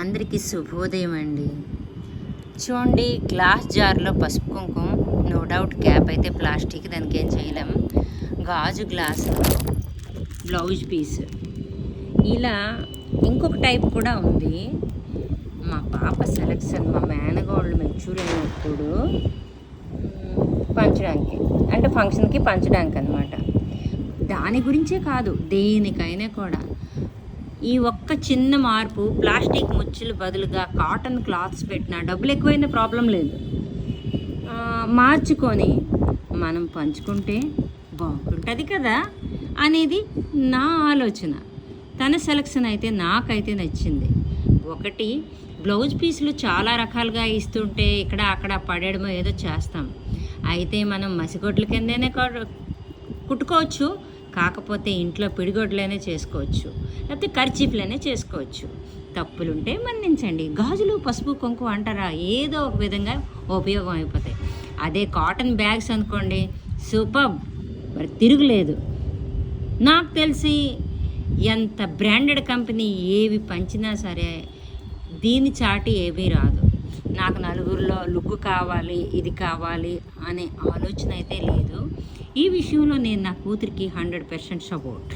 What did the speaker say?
అందరికీ శుభోదయం అండి. చూడండి, గ్లాస్ జార్లో పసుపు కుంకుమ, నో డౌట్ క్యాప్ అయితే ప్లాస్టిక్, దానికి ఏం చేయలేం. గాజు గ్లాసు, బ్లౌజ్ పీస్, ఇలా ఇంకొక టైప్ కూడా ఉంది. మా పాప సెలక్షన్, మా మేనగోళ్ళు మెచ్యూర్ అయినప్పుడు పంచడానికి, అంటే ఫంక్షన్కి పంచడానికి అనమాట. దాని గురించే కాదు, దేనికైనా కూడా ఈ ఒక్క చిన్న మార్పు, ప్లాస్టిక్ ముచ్చులు బదులుగా కాటన్ క్లాత్స్ పెట్టినా డబ్బులు ఎక్కువైనా ప్రాబ్లం లేదు, మార్చుకొని మనం పంచుకుంటే బాగుంటుంది కదా అనేది నా ఆలోచన. తన సెలక్షన్ అయితే నాకైతే నచ్చింది. ఒకటి, బ్లౌజ్ పీసులు చాలా రకాలుగా ఇస్తుంటే ఇక్కడ అక్కడ పడేయడమో ఏదో చేస్తాం. అయితే మనం మసిగొడ్ల కిందనే కుట్టుకోవచ్చు, కాకపోతే ఇంట్లో పిడిగొడ్లనే చేసుకోవచ్చు, లేకపోతే కర్చీఫ్లనే చేసుకోవచ్చు. తప్పులుంటే మన్నించండి. గాజులు పసుపు కుంకుమ అంటారా, ఏదో ఒక విధంగా ఉపయోగం అయిపోతాయి. అదే కాటన్ బ్యాగ్స్ అనుకోండి, సూపర్, మరి తిరుగులేదు. నాకు తెలిసి ఎంత బ్రాండెడ్ కంపెనీ ఏవి పంచినా సరే దీని చాటి ఏమీ రాదు. నాకు నలుగురిలో లుక్ కావాలి, ఇది కావాలి అనే ఆలోచన అయితే లేదు. ఈ విషయంలో నేను నా కూతురికి 100% సపోర్ట్.